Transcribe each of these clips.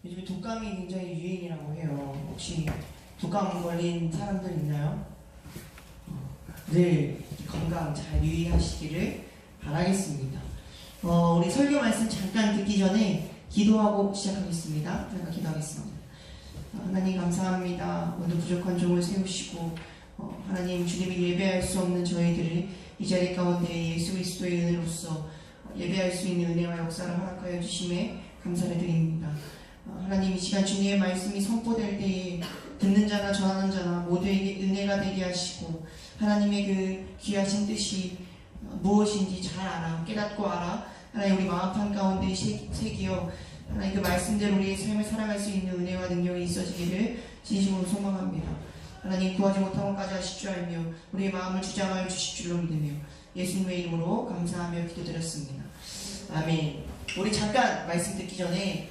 요즘에 독감이 굉장히 유행이라고 해요. 혹시 독감 걸린 사람들 있나요? 늘 건강 잘 유의하시기를 바라겠습니다. 우리 설교 말씀 잠깐 듣기 전에 기도하고 시작하겠습니다. 제가 기도하겠습니다. 하나님 감사합니다. 오늘 부족한 종을 세우시고 하나님 주님이 예배할 수 없는 저희들을 이 자리 가운데 예수 그리스도의 은혜로서 예배할 수 있는 은혜와 역사를 허락하여 주심에 감사를 드립니다. 하나님 이 시간 주님의 말씀이 선포될 때에 듣는 자나 전하는 자나 모두에게 은혜가 되게 하시고 하나님의 그 귀하신 뜻이 무엇인지 잘 알아 깨닫고 알아 하나님 우리 마음판 가운데 새기어 하나님 그 말씀대로 우리의 삶을 살아갈 수 있는 은혜와 능력이 있어지기를 진심으로 소망합니다. 하나님 구하지 못한 것까지 하실 줄 알며 우리의 마음을 주장하여 주실 줄로 믿으며 예수님의 이름으로 감사하며 기도드렸습니다. 아멘. 우리 잠깐 말씀 듣기 전에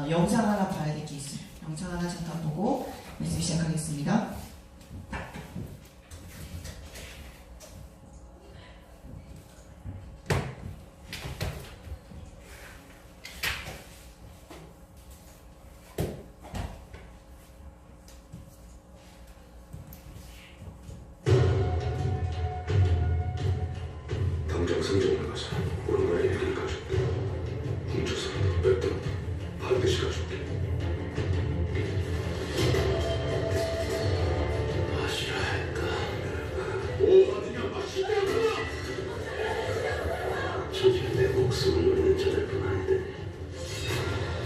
영상 하나 봐야 될 게 있어요. 영상 하나 잠깐 보고 말씀 시작하겠습니다. 당장 성전을 가서 오랜만에 일기를 가져올게. 훔쳐서라도 몇 돈 반드시 가져올게. 마시라 할까? 오하느냐 마시라! 저질 내 목숨을 노리는 자들 뿐 아닌데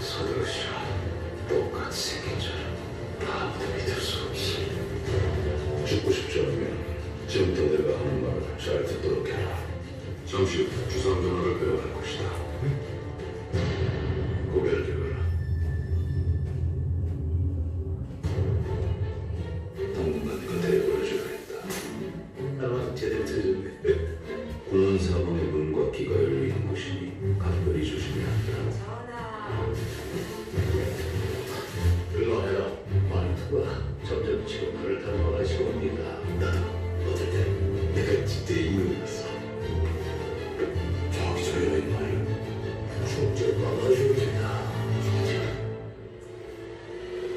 서두르시라. 똑같이 생긴 자라 아무도 믿을 수 없이. 죽고 싶지 않으면 지금부터 내가 하는 말을 잘 듣도록 해라. 잠시 후 주상 전화를 배워갈 것이다. 고개를 들어라. 당분간 네가 데려가줘야 했다. 나만 제대로 들어줬네. 군사방의 문과 귀가 열리는 곳이니 각별히 조심해야 한다. 일러해라. 말투가 점점 지옥화를 닮아가시고 옵니다. 나도 어떨 때 내가 진짜 이유였어. 저기저기의 말이야. 축제 막아주겠다.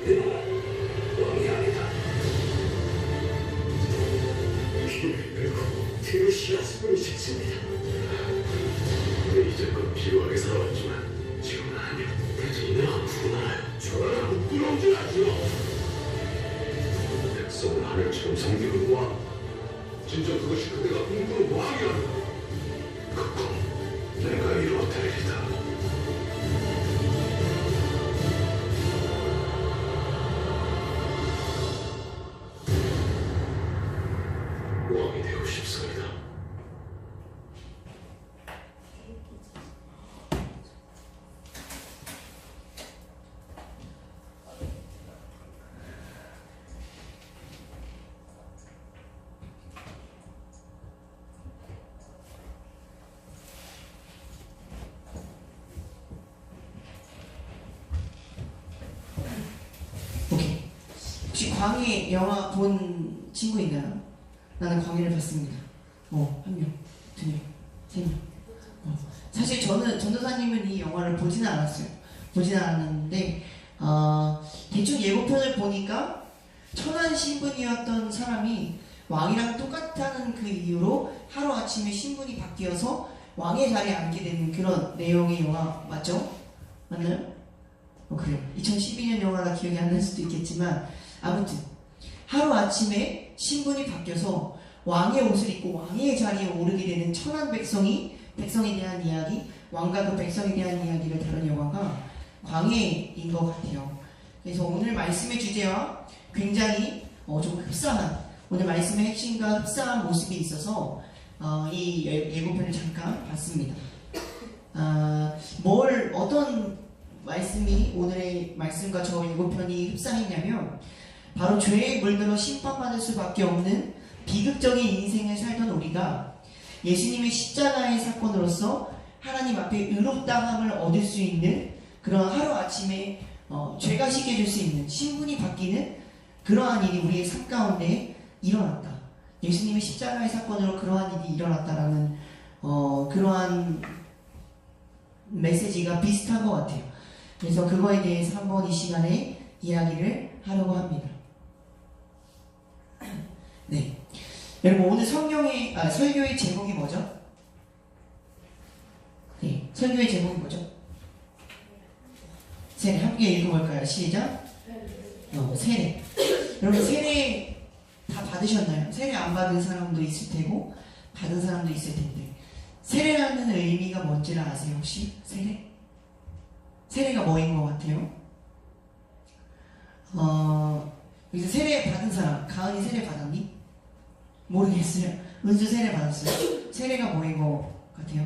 내가 왕이 아니다. 피를 들고 테르시아스를 짓습니다. 이제껏 필요하게 살아왔지만 지금은 아니야. 대체 내가 누구나요? 저라고 부끄러운 줄 아시오? 백성을 하늘처럼 섬기는 왕. 진짜 그것이 그대가 꿈꾸는 왕이라는 그 꿈. 내가 이루어드리리다. 왕이 되고 싶습니다. 오케이. 혹시 광해 영화 본 친구 있나요? 나는 광해를 봤습니다. 한 명, 두 명, 세 명. 사실 저는 전도사님은 이 영화를 보지는 않았어요. 보지는 않았는데 대충 예고편을 보니까 천한 신분이었던 사람이 왕이랑 똑같다는 그 이유로 하루아침에 신분이 바뀌어서 왕의 자리에 앉게 되는 그런 내용의 영화 맞죠? 맞나요? 그래요. 2012년 영화라 기억이 안 날 수도 있겠지만 아무튼 하루아침에 신분이 바뀌어서 왕의 옷을 입고 왕의 자리에 오르게 되는 천한 백성에 대한 이야기, 왕과 그 백성에 대한 이야기를 다룬 영화가 광해인 것 같아요. 그래서 오늘 말씀의 주제와 굉장히 좀 흡사한, 오늘 말씀의 핵심과 흡사한 모습이 있어서 이 예고편을 잠깐 봤습니다. 어떤 말씀이 오늘의 말씀과 저 예고편이 흡사했냐면 바로 죄에 물들어 심판받을 수밖에 없는 비극적인 인생을 살던 우리가 예수님의 십자가의 사건으로서 하나님 앞에 의롭다함을 얻을 수 있는 그런 하루아침에 죄가 씻겨질 수 있는 신분이 바뀌는 그러한 일이 우리의 삶 가운데 일어났다. 예수님의 십자가의 사건으로 그러한 일이 일어났다라는 그러한 메시지가 비슷한 것 같아요. 그래서 그거에 대해서 한번 이 시간에 이야기를 하려고 합니다. 네, 여러분 오늘 설교의 제목이 뭐죠? 네, 설교의 제목이 뭐죠? 세례. 함께 읽어볼까요? 시작. 세례. 여러분 세례 다 받으셨나요? 세례 안 받은 사람도 있을 테고 받은 사람도 있을 텐데 세례라는 의미가 뭔지를 아세요 혹시? 세례? 세례가 뭐인 것 같아요? 여기서 세례 받은 사람, 가은이 세례 받았니? 모르겠어요. 은수 세례 받았어요. 세례가 뭐인 것 같아요?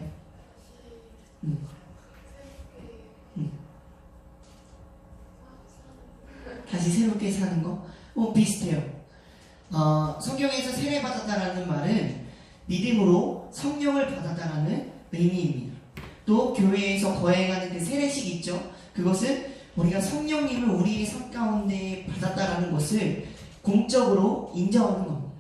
다시 새롭게 사는 거? 비슷해요. 성경에서 세례 받았다라는 말은 믿음으로 성령을 받았다라는 의미입니다. 또 교회에서 거행하는 그 세례식 있죠? 그것은 우리가 성령님을 우리의 삶 가운데 받았다라는 것을 공적으로 인정하는 겁니다.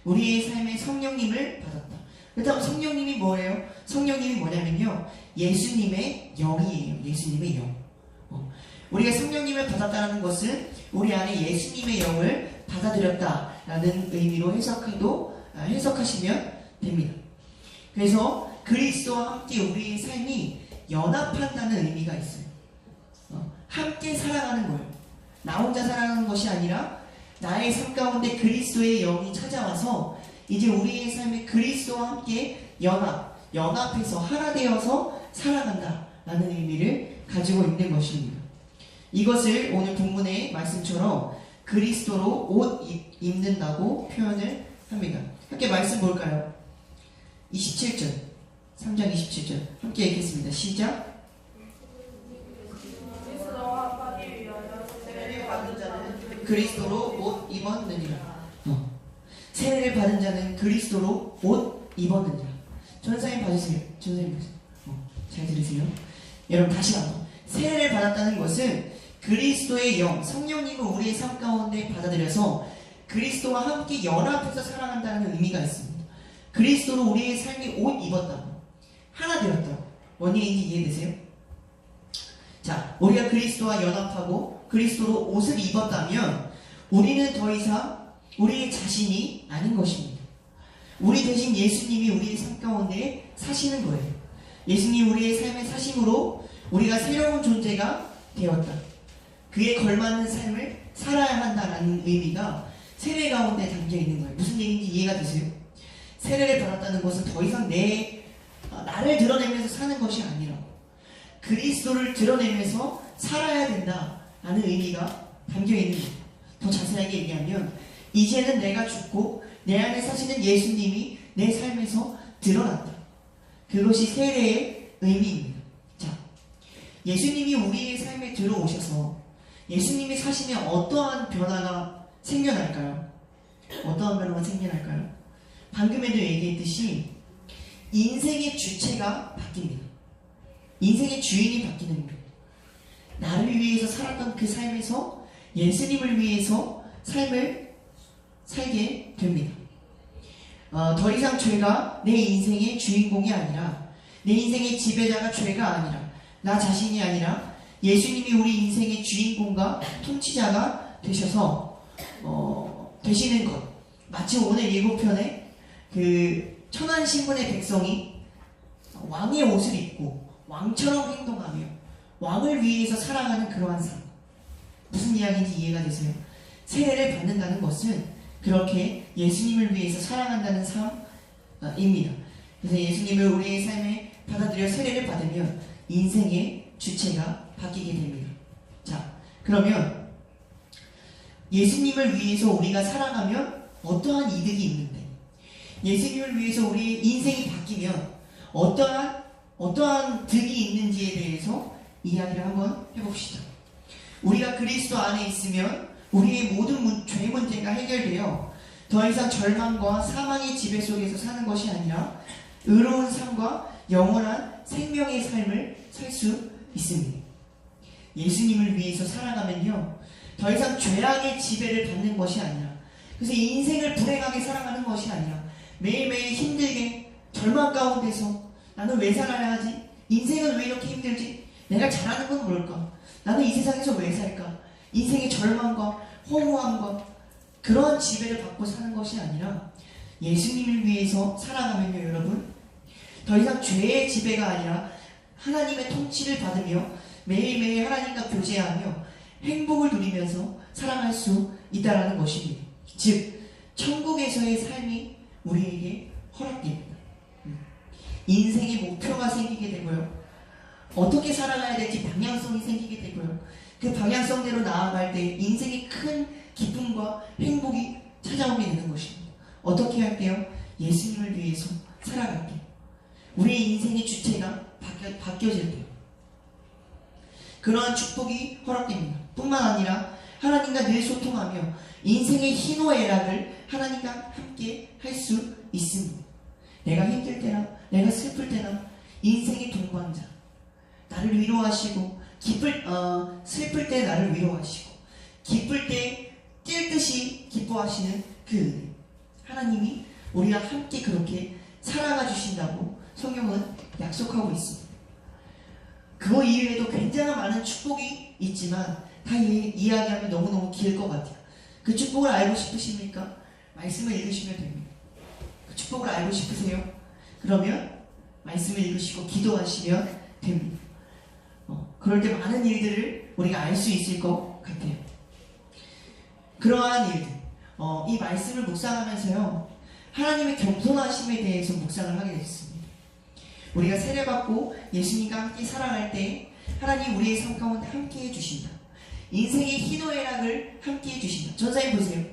우리의 삶에 성령님을 받았다. 그렇다면 성령님이 뭐예요? 성령님이 뭐냐면요, 예수님의 영이에요. 예수님의 영. 우리가 성령님을 받았다는 것은 우리 안에 예수님의 영을 받아들였다라는 의미로 해석하시면 됩니다. 그래서 그리스도와 함께 우리의 삶이 연합한다는 의미가 있어요. 함께 살아가는 거예요. 나 혼자 살아가는 것이 아니라 나의 삶 가운데 그리스도의 영이 찾아와서 이제 우리의 삶에 그리스도와 함께 연합해서 하나 되어서 살아간다라는 의미를 가지고 있는 것입니다. 이것을 오늘 본문의 말씀처럼 그리스도로 옷 입는다고 표현을 합니다. 함께 말씀 볼까요? 27절, 3장 27절 함께 읽겠습니다. 시작. 세례를 받은 자는 그리스도로 옷 입었느니라. 세례를 받은 자는 그리스도로 옷 입었느니라. 전사님 봐주세요. 전사님 봐주세요. 잘 들으세요. 여러분 다시 한번. 세례를 받았다는 것은 그리스도의 영, 성령님을 우리의 삶 가운데 받아들여서 그리스도와 함께 연합해서 살아간다는 의미가 있습니다. 그리스도로 우리의 삶이 옷 입었다고, 하나 되었다고. 뭔 얘기인지 이해되세요? 자, 우리가 그리스도와 연합하고 그리스도로 옷을 입었다면 우리는 더 이상 우리의 자신이 아닌 것입니다. 우리 대신 예수님이 우리의 삶 가운데 사시는 거예요. 예수님이 우리의 삶에 사심으로 우리가 새로운 존재가 되었다. 그에 걸맞는 삶을 살아야 한다는 의미가 세례 가운데 담겨 있는 거예요. 무슨 얘기인지 이해가 되세요? 세례를 받았다는 것은 더 이상 나를 드러내면서 사는 것이 아니라 그리스도를 드러내면서 살아야 된다라는 의미가 담겨 있는 거예요. 더 자세하게 얘기하면 이제는 내가 죽고 내 안에 사시는 예수님이 내 삶에서 드러났다. 그것이 세례의 의미입니다. 자, 예수님이 우리의 삶에 들어오셔서 예수님이 사시면 어떠한 변화가 생겨날까요? 어떠한 변화가 생겨날까요? 방금에도 얘기했듯이 인생의 주체가 바뀝니다. 인생의 주인이 바뀌는 거예요. 나를 위해서 살았던 그 삶에서 예수님을 위해서 삶을 살게 됩니다. 더 이상 죄가 내 인생의 주인공이 아니라, 내 인생의 지배자가 죄가 아니라, 나 자신이 아니라 예수님이 우리 인생의 주인공과 통치자가 되셔서 되시는 것. 마치 오늘 예고편에 그 천한 신분의 백성이 왕의 옷을 입고 왕처럼 행동하며 왕을 위해서 살아가는 그러한 삶. 무슨 이야기인지 이해가 되세요? 세례를 받는다는 것은 그렇게 예수님을 위해서 살아간다는 삶입니다. 그래서 예수님을 우리의 삶에 받아들여 세례를 받으면 인생의 주체가 바뀌게 됩니다. 자, 그러면 예수님을 위해서 우리가 살아가면 어떠한 이득이 있는데, 예수님을 위해서 우리의 인생이 바뀌면 어떠한 득이 있는지에 대해서 이야기를 한번 해봅시다. 우리가 그리스도 안에 있으면 우리의 모든 죄 문제가 해결되어 더 이상 절망과 사망의 지배 속에서 사는 것이 아니라 의로운 삶과 영원한 생명의 삶을 살 수 있습니다. 예수님을 위해서 살아가면요, 더 이상 죄악의 지배를 받는 것이 아니라, 그래서 인생을 불행하게 살아가는 것이 아니라 매일매일 힘들게 절망 가운데서 나는 왜 살아야 하지? 인생은 왜 이렇게 힘들지? 내가 잘하는 건 뭘까? 나는 이 세상에서 왜 살까? 인생의 절망과 허무함과 그러한 지배를 받고 사는 것이 아니라 예수님을 위해서 살아가면요, 여러분, 더 이상 죄의 지배가 아니라 하나님의 통치를 받으며 매일매일 하나님과 교제하며 행복을 누리면서 살아갈 수 있다라는 것입니다. 즉, 천국에서의 삶이 우리에게 허락됩니다. 인생의 목표가 생기게 되고요. 어떻게 살아가야 될지 방향성이 생기게 되고요. 그 방향성대로 나아갈 때 인생의 큰 기쁨과 행복이 찾아오게 되는 것입니다. 어떻게 할게요? 예수님을 위해서 살아갈게요. 우리의 인생의 주체가 바뀌어질 때요. 그러한 축복이 허락됩니다. 뿐만 아니라 하나님과 늘 소통하며 인생의 희노애락을 하나님과 함께 할 수 있습니다. 내가 힘들 때나 내가 슬플 때나 인생의 동반자, 나를 위로하시고 슬플 때 나를 위로하시고 기쁠 때 뛸 듯이 기뻐하시는 그 은혜, 하나님이 우리와 함께 그렇게 살아가 주신다고 성경은 약속하고 있습니다. 그거 이외에도 굉장히 많은 축복이 있지만 다 이야기하면 너무너무 길 것 같아요. 그 축복을 알고 싶으십니까? 말씀을 읽으시면 됩니다. 그 축복을 알고 싶으세요? 그러면 말씀을 읽으시고 기도하시면 됩니다. 그럴 때 많은 일들을 우리가 알 수 있을 것 같아요. 그러한 일들, 이 말씀을 묵상하면서요, 하나님의 겸손하심에 대해서 묵상을 하게 됐습니다. 우리가 세례받고 예수님과 함께 살아갈 때 하나님 우리의 삶 가운데 함께 해주신다. 인생의 희노애락을 함께 해주신다. 전사님 보세요.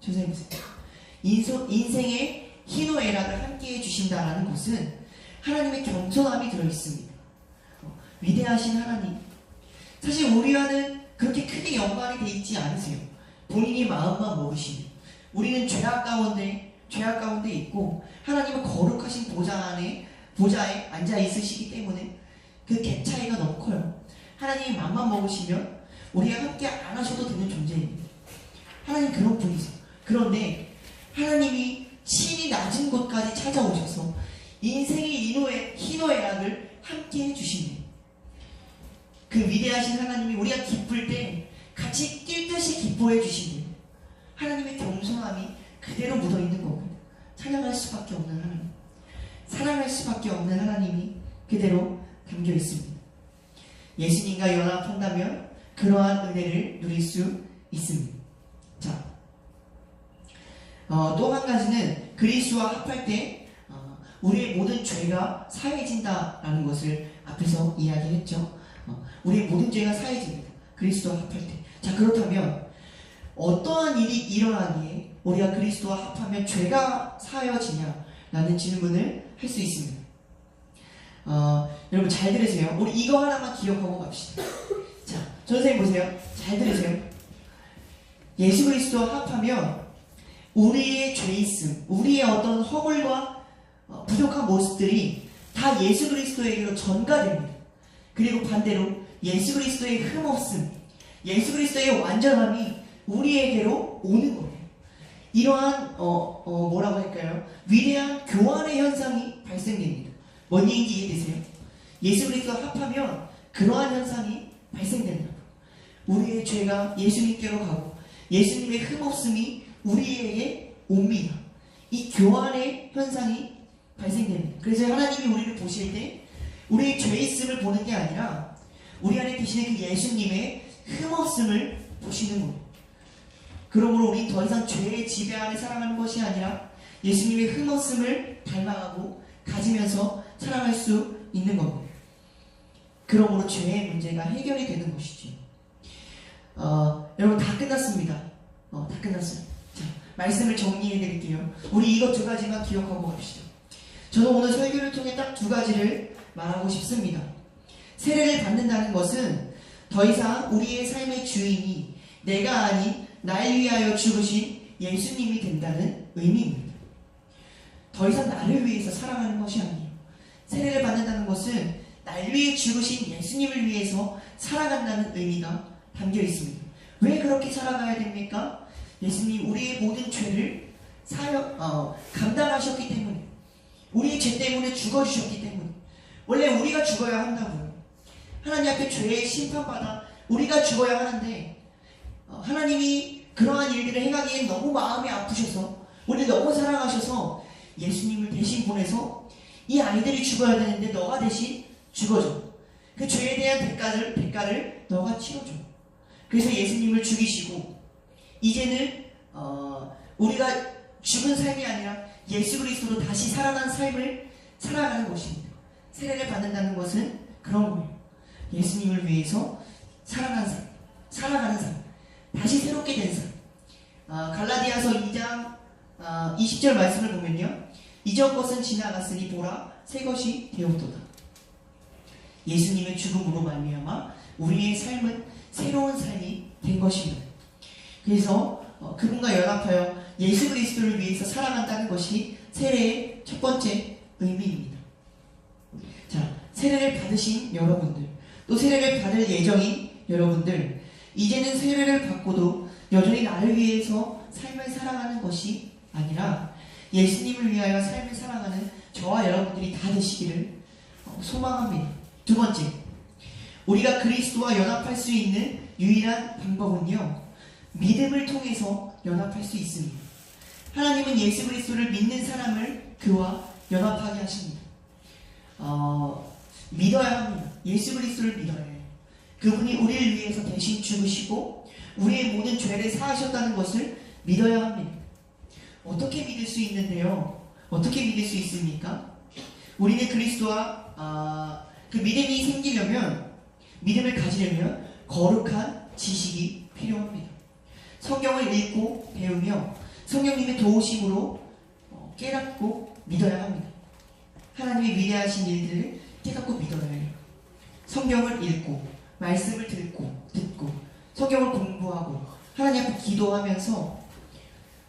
전사님 보세요. 인생의 희노애락을 함께 해주신다라는 것은 하나님의 겸손함이 들어있습니다. 위대하신 하나님, 사실 우리와는 그렇게 크게 연관이 돼 있지 않으세요. 본인이 마음만 먹으시면 우리는 죄악 가운데 있고 하나님은 거룩하신 보좌에 앉아 있으시기 때문에 그 갭 차이가 너무 커요. 하나님이 맘만 먹으시면 우리가 함께 안 하셔도 되는 존재입니다. 하나님 그런 분이세요. 그런데 하나님이 친히 낮은 곳까지 찾아오셔서 인생의 희노애락을 함께 해주십니다. 그 위대하신 하나님이 우리가 기쁠 때 같이 뛸 듯이 기뻐해 주시는 하나님의 겸손함이 그대로 묻어있는 겁니다. 찬양할 수밖에 없는 하나님, 사랑할 수밖에 없는 하나님이 그대로 담겨 있습니다. 예수님과 연합한다면 그러한 은혜를 누릴 수 있습니다. 자, 또 한 가지는 그리스도와 합할 때 우리의 모든 죄가 사해진다라는 것을 앞에서 이야기했죠. 우리의 모든 죄가 사해집니다. 그리스도와 합할 때. 자, 그렇다면 어떠한 일이 일어나기에 우리가 그리스도와 합하면 죄가 사해지냐라는 질문을 할 수 있습니다. 여러분 잘 들으세요. 우리 이거 하나만 기억하고 갑시다. 자, 선생님 보세요. 잘 들으세요. 예수 그리스도와 합하면 우리의 죄있음, 우리의 어떤 허물과 부족한 모습들이 다 예수 그리스도에게로 전가됩니다. 그리고 반대로 예수 그리스도의 흠없음, 예수 그리스도의 완전함이 우리에게로 오는 거예요. 이러한 뭐라고 할까요? 위대한 교환의 현상이 발생됩니다. 뭔 얘기인지 이해되세요? 예수 그리스도와 합하면 그러한 현상이 발생된다. 우리의 죄가 예수님께로 가고 예수님의 흠없음이 우리에게 옵니다. 이 교환의 현상이 발생됩니다. 그래서 하나님이 우리를 보실 때 우리의 죄있음을 보는 게 아니라 우리 안에 계시는 그 예수님의 흠없음을 보시는 거예요. 그러므로 우리 더 이상 죄의 지배 아래 살아가는 것이 아니라 예수님의 흠없음을 닮아가고 가지면서 살아갈 수 있는 겁니다. 그러므로 죄의 문제가 해결이 되는 것이죠. 여러분 다 끝났습니다. 다 끝났어요. 자, 말씀을 정리해 드릴게요. 우리 이것 두 가지만 기억하고 갑시다. 저는 오늘 설교를 통해 딱 두 가지를 말하고 싶습니다. 세례를 받는다는 것은 더 이상 우리의 삶의 주인이 내가 아닌 날 위하여 죽으신 예수님이 된다는 의미입니다. 더 이상 나를 위해서 살아가는 것이 아니에요. 세례를 받는다는 것은 날 위해 죽으신 예수님을 위해서 살아간다는 의미가 담겨 있습니다. 왜 그렇게 살아가야 됩니까? 예수님 우리의 모든 죄를 감당하셨기 때문에, 우리의 죄 때문에 죽어주셨기 때문에. 원래 우리가 죽어야 한다고요. 하나님 앞에 죄의 심판받아 우리가 죽어야 하는데 하나님이 그러한 일들을 행하기엔 너무 마음이 아프셔서 우리를 너무 사랑하셔서 예수님을 대신 보내서 이 아이들이 죽어야 되는데 너가 대신 죽어줘. 그 죄에 대한 대가를 너가 치러줘. 그래서 예수님을 죽이시고 이제는 우리가 죽은 삶이 아니라 예수 그리스도로 다시 살아난 삶을 살아가는 것입니다. 세례를 받는다는 것은 그런 거예요. 예수님을 위해서 살아가는 삶, 다시 새롭게 된 삶. 갈라디아서 2장 20절 말씀을 보면요, 이전 것은 지나갔으니 보라 새 것이 되었도다. 예수님의 죽음으로 말미암아 우리의 삶은 새로운 삶이 된 것입니다. 그래서 그분과 연합하여 예수 그리스도를 위해서 살아간다는 것이 세례의 첫 번째 의미입니다. 자, 세례를 받으신 여러분들, 또 세례를 받을 예정인 여러분들, 이제는 세례를 받고도 여전히 나를 위해서 삶을 살아가는 것이 아니라 예수님을 위하여 삶을 살아가는 저와 여러분들이 다 되시기를 소망합니다. 두 번째, 우리가 그리스도와 연합할 수 있는 유일한 방법은요, 믿음을 통해서 연합할 수 있습니다. 하나님은 예수 그리스도를 믿는 사람을 그와 연합하게 하십니다. 믿어야 합니다. 예수 그리스도를 믿어야 해요. 그분이 우리를 위해서 대신 죽으시고 우리의 모든 죄를 사하셨다는 것을 믿어야 합니다. 어떻게 믿을 수 있는데요? 어떻게 믿을 수 있습니까? 우리는 그리스도와 그 믿음이 생기려면, 믿음을 가지려면 거룩한 지식이 필요합니다. 성경을 읽고 배우며 성령님의 도우심으로 깨닫고 믿어야 합니다. 하나님의 위대하신 일들을 깨닫고 믿어야 해요. 성경을 읽고 말씀을 듣고 성경을 공부하고 하나님 앞에 기도하면서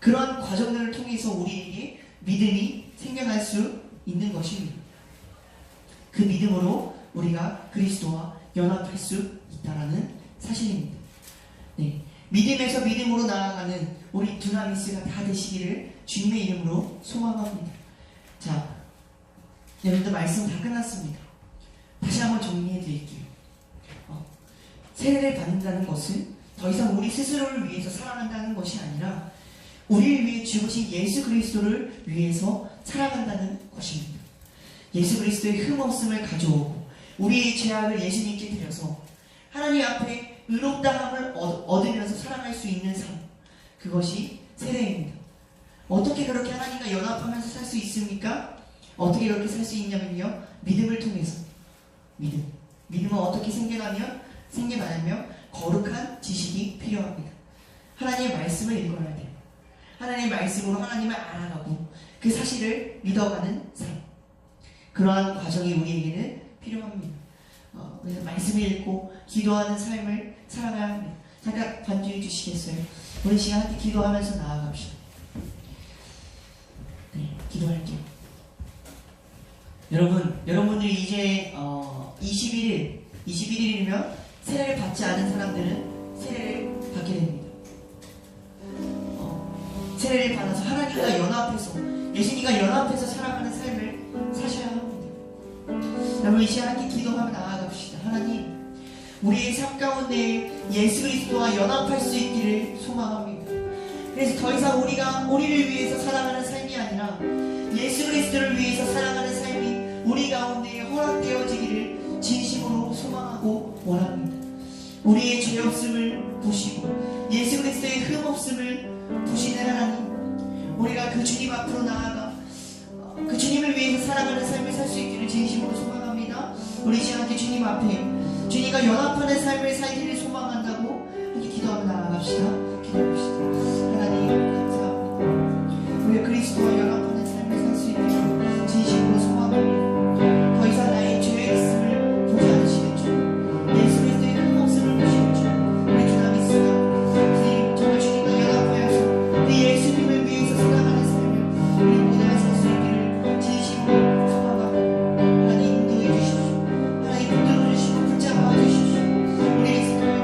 그런 과정들을 통해서 우리에게 믿음이 생겨날 수 있는 것입니다. 그 믿음으로 우리가 그리스도와 연합할 수 있다는 사실입니다. 네, 믿음에서 믿음으로 나아가는 우리 두나미스가 다 되시기를 주님의 이름으로 소망합니다. 자, 여러분들 말씀 다 끝났습니다. 다시 한번 정리해 드릴게요. 세례를 받는다는 것은 더 이상 우리 스스로를 위해서 살아간다는 것이 아니라 우리를 위해 죽으신 예수 그리스도를 위해서 살아간다는 것입니다. 예수 그리스도의 흠없음을 가져오고 우리의 죄악을 예수님께 드려서 하나님 앞에 의롭다함을 얻으면서 살아갈 수 있는 삶, 그것이 세례입니다. 어떻게 그렇게 하나님과 연합하면서 살 수 있습니까? 어떻게 그렇게 살 수 있냐면요, 믿음을 통해서. 믿음은 어떻게 생겨나면 거룩한 지식이 필요합니다. 하나님의 말씀을 읽어야 돼요. 하나님의 말씀으로 하나님을 알아가고 그 사실을 믿어가는 삶, 그러한 과정이 우리에게는 필요합니다. 그래서 말씀을 읽고 기도하는 삶을 살아가야 합니다. 잠깐 반주해 주시겠어요? 우리 시간 함께 기도하면서 나아갑시다. 네, 기도할게요. 여러분들이 이제 21일이면 세례를 받지 않은 사람들은 세례를 받게 됩니다. 세례를 받아서 하나님과 연합해서, 예수님과 연합해서 살아가는 삶을 사셔야 합니다. 여러분, 이 시간 함께 기도하며 나아갑시다. 하나님, 우리의 삶 가운데 예수 그리스도와 연합할 수 있기를 소망합니다. 그래서 더 이상 우리가 우리를 위해서 살아가는 삶이 아니라 예수 그리스도를 위해서 살아가는 삶이 우리 가운데 허락되어지기를 진심으로 소망하고 원합니다. 우리의 죄 없음을 보시고 예수 그리스도의 흠 없음을 보시는 하나님, 우리가 그 주님 앞으로 나아가 그 주님을 위해서 살아가는 삶을 살 수 있기를 진심으로 소망합니다. 우리 시간에 주님 앞에 주님과 연합하는 삶을 살기를 소망한다고 함께 기도하며 나아갑시다. 기도합시다. 하나님, 감사합니다. 우리가 그리스도와 연합하는 삶을 살 수 있기를 진심으로 소망합니다. 더 이상 나의 죄의 있음을 보지 않으시는 주, 예수 그리스도의 흠 없음을 보시는 주, 우리 주나미스가 주님 정말 주님과 연합하여서 그 예수님을 위해서 살아가는 삶을 우리 모두가 살 수 있기를 진심으로 소망합니다. 하나님, 인도해 주십시오. 하나님, 붙들어 주시고 붙잡아 주십시오. 우리의 생각을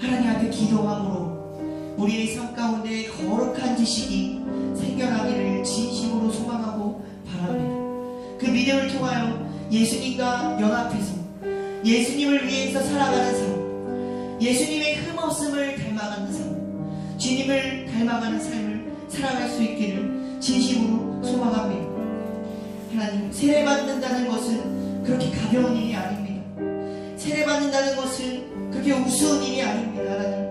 하나님 앞에 기도함으로 우리의 삶 가운데 거룩한 지식이 생겨나기를 진심으로 소망하고 바랍니다. 그 믿음을 통하여 예수님과 연합해서 예수님을 위해서 살아가는 삶, 예수님의 흠없음을 닮아가는 삶, 주님을 닮아가는 삶을 살아갈 수 있기를 진심으로 소망합니다. 하나님, 세례받는다는 것은 그렇게 가벼운 일이 아닙니다. 세례받는다는 것은 그렇게 우스운 일이 아닙니다. 하나님,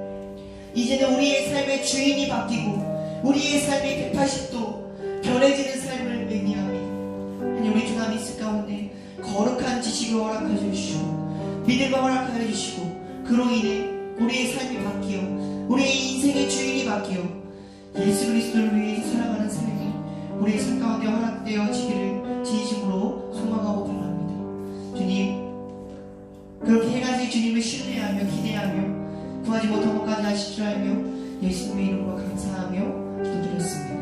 이제는 우리의 삶의 주인이 바뀌고 우리의 삶이 180도 변해지는 삶을 의미합니다. 하나님, 우리 주 안에 있을 가운데 거룩한 지식을 허락하여 주시고 믿음을 허락하여 주시고 그로 인해 우리의 삶이 바뀌어 우리의 인생의 주인이 바뀌어 예수 그리스도를 위해 살아가는 삶이 우리의 삶 가운데 허락되어지기를 진심으로 소망하고 바랍니다. 주님, 그렇게 해가지고 주님을 신뢰하며 기대하며 구하지 못한 것까지 하실 줄 알며 예수님의 이름으로 감사하며 기도드렸습니다.